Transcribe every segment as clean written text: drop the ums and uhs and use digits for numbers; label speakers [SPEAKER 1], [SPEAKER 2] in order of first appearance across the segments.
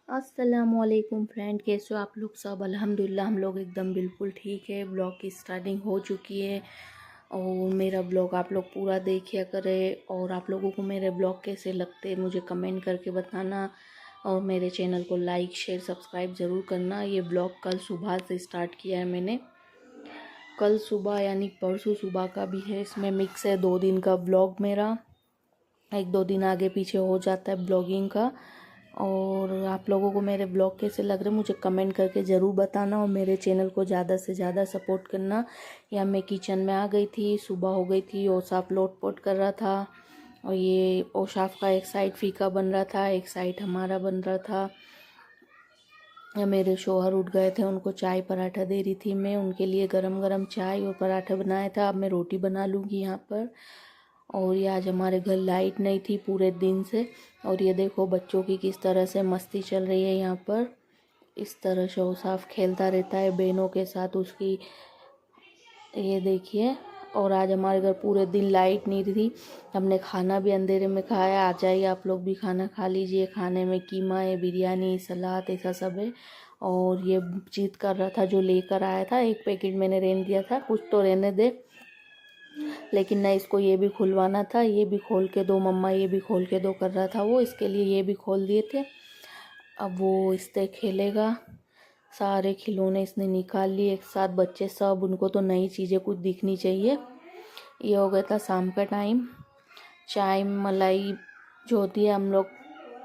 [SPEAKER 1] अस्सलामुअलैकुम फ्रेंड, कैसे हो आप लोग सब। अल्हम्दुलिल्लाह हम लोग एकदम बिल्कुल ठीक है। ब्लॉग की स्टार्टिंग हो चुकी है और मेरा ब्लॉग आप लोग पूरा देखिए करें। और आप लोगों को मेरे ब्लॉग कैसे लगते हैं मुझे कमेंट करके बताना। और मेरे चैनल को लाइक शेयर सब्सक्राइब ज़रूर करना। ये ब्लॉग कल सुबह से स्टार्ट किया है मैंने, कल सुबह यानी परसों सुबह का भी है। इसमें मिक्स है 2 दिन का ब्लॉग मेरा, 1-2 दिन आगे पीछे हो जाता है ब्लॉगिंग का। और आप लोगों को मेरे ब्लॉग कैसे लग रहे हैं मुझे कमेंट करके ज़रूर बताना और मेरे चैनल को ज़्यादा से ज़्यादा सपोर्ट करना। या मैं किचन में आ गई थी, सुबह हो गई थी, औसाफ लोट पोट कर रहा था और ये औसाफ का एक साइड फीका बन रहा था, एक साइड हमारा बन रहा था। या मेरे शोहर उठ गए थे, उनको चाय पराठा दे रही थी मैं, उनके लिए गरम गरम चाय और पराठा बनाया था। अब मैं रोटी बना लूँगी यहाँ पर। और ये आज हमारे घर लाइट नहीं थी पूरे दिन से। और ये देखो बच्चों की किस तरह से मस्ती चल रही है यहाँ पर। इस तरह से औसाफ खेलता रहता है बहनों के साथ उसकी, ये देखिए। और आज हमारे घर पूरे दिन लाइट नहीं थी, हमने खाना भी अंधेरे में खाया। आ जाइए आप लोग भी खाना खा लीजिए। खाने में कीमा है, बिरयानी, सलाद, ऐसा सब है। और ये जिद कर रहा था जो लेकर आया था, एक पैकेट मैंने रहने दिया था, कुछ तो रहने दे, लेकिन नहीं, इसको ये भी खुलवाना था। ये भी खोल के दो मम्मा, ये भी खोल के दो कर रहा था वो, इसके लिए ये भी खोल दिए थे। अब वो इससे खेलेगा। सारे खिलौने इसने निकाल लिए एक साथ, बच्चे सब, उनको तो नई चीज़ें कुछ दिखनी चाहिए। ये हो गया था शाम का टाइम। चाय मलाई जो होती है हम लोग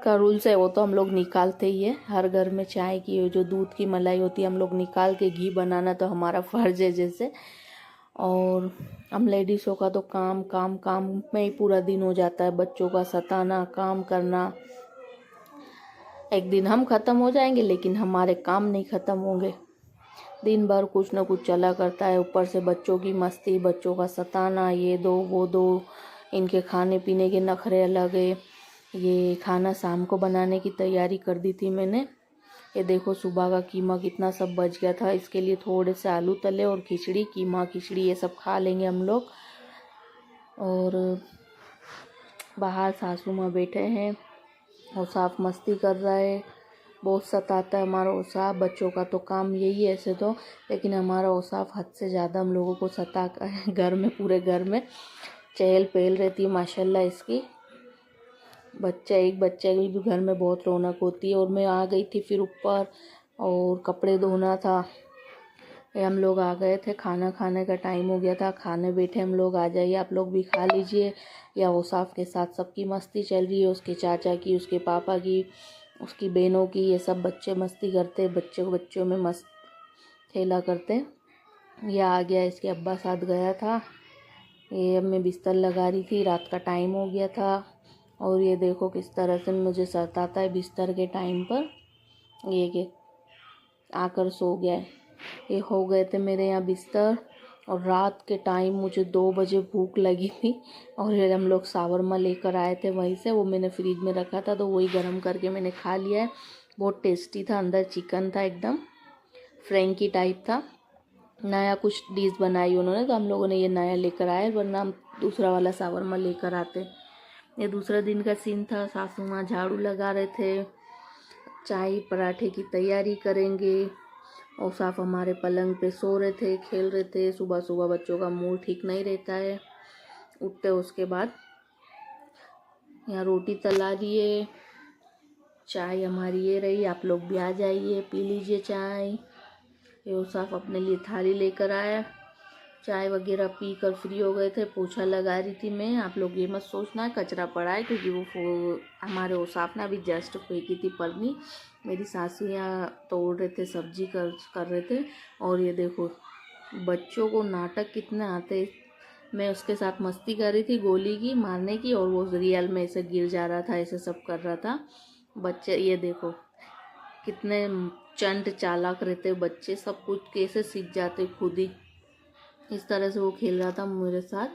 [SPEAKER 1] का रूल्स है वो तो हम लोग निकालते ही है। हर घर में चाय की जो दूध की मलाई होती है हम लोग निकाल के घी बनाना तो हमारा फ़र्ज है जैसे। और हम लेडीज़ों का तो काम काम काम में ही पूरा दिन हो जाता है, बच्चों का सताना, काम करना। एक दिन हम ख़त्म हो जाएंगे लेकिन हमारे काम नहीं ख़त्म होंगे। दिन भर कुछ ना कुछ चला करता है, ऊपर से बच्चों की मस्ती, बच्चों का सताना, ये दो वो दो, इनके खाने पीने के नखरे अलग है। ये खाना शाम को बनाने की तैयारी कर दी थी मैंने। ये देखो सुबह का कीमा कितना सब बच गया था, इसके लिए थोड़े से आलू तले और खिचड़ी, कीमा खिचड़ी ये सब खा लेंगे हम लोग। और बाहर सासू माँ बैठे हैं, औसाफ मस्ती कर रहा है, बहुत सताता है हमारा औसाफ। बच्चों का तो काम यही है ऐसे तो, लेकिन हमारा औसाफ हद से ज़्यादा हम लोगों को सताता है। घर में, पूरे घर में चहल पहल रहती है माशाल्लाह इसकी। एक बच्चे की भी घर में बहुत रौनक होती है। और मैं आ गई थी फिर ऊपर, और कपड़े धोना था। ये हम लोग आ गए थे, खाना खाने का टाइम हो गया था, खाने बैठे हम लोग। आ जाइए आप लोग भी खा लीजिए। या औसाफ के साथ सबकी मस्ती चल रही है, उसके चाचा की, उसके पापा की, उसकी बहनों की, ये सब बच्चे मस्ती करते, बच्चों में मस्त खेला करते। यह आ गया, इसके अब्बा साथ गया था। ये अब मैं बिस्तर लगा रही थी, रात का टाइम हो गया था। और ये देखो किस तरह से मुझे सताता है बिस्तर के टाइम पर। ये के आकर सो गया है। ये हो गए थे मेरे यहाँ बिस्तर। और रात के टाइम मुझे 2 बजे भूख लगी थी और ये हम लोग शावरमा लेकर आए थे वहीं से, वो मैंने फ्रिज में रखा था तो वही गर्म करके मैंने खा लिया है। बहुत टेस्टी था, अंदर चिकन था, एकदम फ्रेंकी टाइप था। नया कुछ डिश बनाई उन्होंने तो हम लोगों ने ये नया लेकर आए, वरना हम दूसरा वाला शावरमा लेकर आते। ये दूसरा दिन का सीन था, सासू माँ झाड़ू लगा रहे थे, चाय पराठे की तैयारी करेंगे। औसाफ हमारे पलंग पे सो रहे थे, खेल रहे थे। सुबह सुबह बच्चों का मूड ठीक नहीं रहता है, उठते उसके बाद। यहाँ रोटी तला दिए, चाय हमारी ये रही, आप लोग भी आ जाइए पी लीजिए चाय। ये औसाफ अपने लिए थाली लेकर आया। चाय वगैरह पी कर फ्री हो गए थे, पोछा लगा रही थी मैं। आप लोग ये मत सोचना कचरा पड़ा है, क्योंकि वो हमारे औसाफ ने अभी जस्ट फेंकी थी पन्नी। मेरी सासू यहाँ तोड़ रहे थे, सब्जी कर रहे थे। और ये देखो बच्चों को नाटक कितने आते। मैं उसके साथ मस्ती कर रही थी गोली की मारने की, और वो रियल में ऐसे गिर जा रहा था, ऐसे सब कर रहा था बच्चे। ये देखो कितने चंट चालाक रहते बच्चे, सब कुछ कैसे सीख जाते खुद ही। इस तरह से वो खेल रहा था मेरे साथ।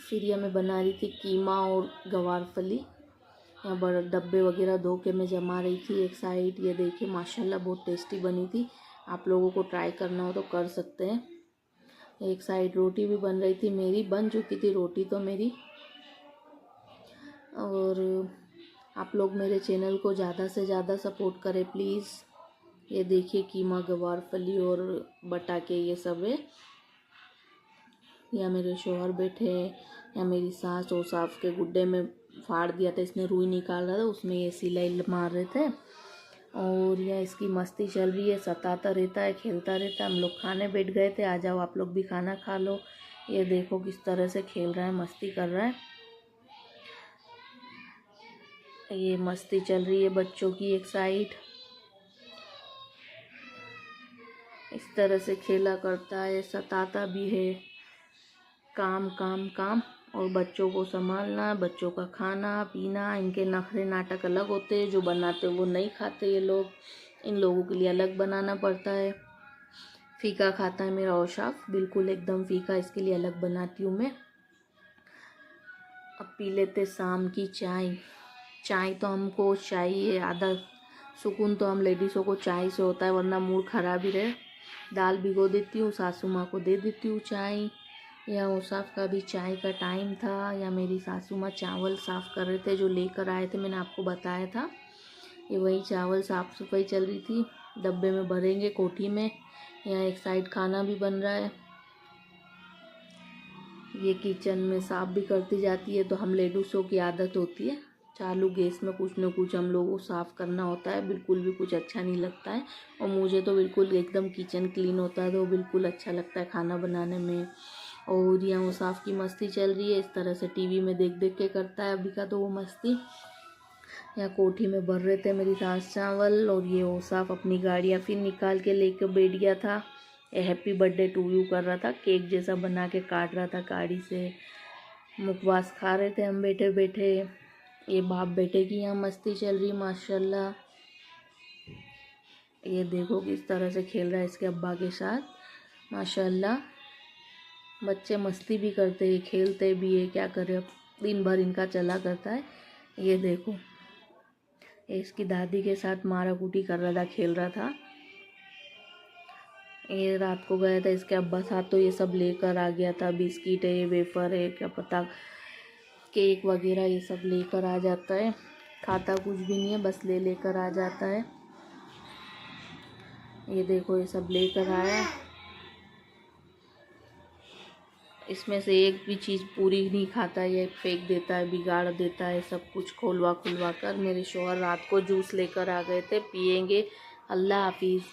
[SPEAKER 1] फिर ये मैं बना रही थी कीमा और गवारफली। यहाँ बड़े डब्बे वगैरह धो के मैं जमा रही थी एक साइड। ये देखिए माशाल्लाह बहुत टेस्टी बनी थी, आप लोगों को ट्राई करना हो तो कर सकते हैं। एक साइड रोटी भी बन रही थी, मेरी बन चुकी थी रोटी तो मेरी। और आप लोग मेरे चैनल को ज़्यादा से ज़्यादा सपोर्ट करें प्लीज़। ये देखिए कीमा, गवार फली और बटाके ये सब है। या मेरे शोहर बैठे हैं, या मेरी सास औसाफ के गुड्डे में फाड़ दिया था, इसने रुई निकाल रहा था, उसमें ये सिलाई मार रहे थे। और यह इसकी मस्ती चल रही है, सताता रहता है, खेलता रहता है। हम लोग खाने बैठ गए थे, आ जाओ आप लोग भी खाना खा लो। ये देखो किस तरह से खेल रहा है, मस्ती कर रहा है। ये मस्ती चल रही है बच्चों की एक साइड। इस तरह से खेला करता है, सताता भी है। काम काम काम। और बच्चों को संभालना, बच्चों का खाना पीना, इनके नखरे नाटक अलग होते हैं। जो बनाते वो नहीं खाते ये लोग, इन लोगों के लिए अलग बनाना पड़ता है। फीका खाता है मेरा औशाफ, बिल्कुल एकदम फीका, इसके लिए अलग बनाती हूँ मैं। अब पी लेते शाम की चाय। चाय तो हमको चाहिए, आधा सुकून तो हम लेडीज़ों को चाय से होता है, वरना मूड खराब ही रहे। दाल भिगो देती हूँ, सासू माँ को दे देती हूँ चाय। या औसाफ का भी चाय का टाइम था, या मेरी सासू माँ चावल साफ़ कर रहे थे जो लेकर आए थे, मैंने आपको बताया था। ये वही चावल साफ़ सफाई चल रही थी, डब्बे में भरेंगे कोठी में। यहाँ एक साइड खाना भी बन रहा है। ये किचन में साफ़ भी करती जाती है, तो हम लेडीज़ों की आदत होती है, चालू गैस में कुछ न कुछ हम लोगों को साफ़ करना होता है। बिल्कुल भी कुछ अच्छा नहीं लगता है, और मुझे तो बिल्कुल एकदम किचन क्लीन होता है तो बिल्कुल अच्छा लगता है खाना बनाने में। और यहाँ वो साफ़ की मस्ती चल रही है, इस तरह से टीवी में देख देख के करता है अभी का तो वो मस्ती। यहाँ कोठी में भर रहे थे मेरी सास चावल, और ये वो साफ़ अपनी गाड़ियाँ फिर निकाल के लेकर बैठ गया था। ये हैप्पी बर्थडे टू यू कर रहा था, केक जैसा बना के काट रहा था गाड़ी से। मुखवास खा रहे थे हम बैठे बैठे। ये बाप बेटे की यहाँ मस्ती चल रही माशाल्लाह। ये देखो किस तरह से खेल रहा है इसके अब्बा के साथ माशाल्लाह। बच्चे मस्ती भी करते हैं, खेलते भी है, क्या करें अब, दिन भर इनका चला करता है। ये देखो ये इसकी दादी के साथ मारा कूटी कर रहा था, खेल रहा था। ये रात को गया था इसके अब्बा साथ, तो ये सब लेकर आ गया था, बिस्किट है, वेफर है, क्या पता केक वगैरह, ये सब लेकर आ जाता है। खाता कुछ भी नहीं है, बस लेकर आ जाता है। ये देखो ये सब लेकर आया, इसमें से एक भी चीज़ पूरी नहीं खाता, ये फेंक देता है, बिगाड़ देता है सब कुछ खुलवा कर। मेरे शौहर रात को जूस लेकर आ गए थे, पियेंगे। अल्लाह हाफिज़।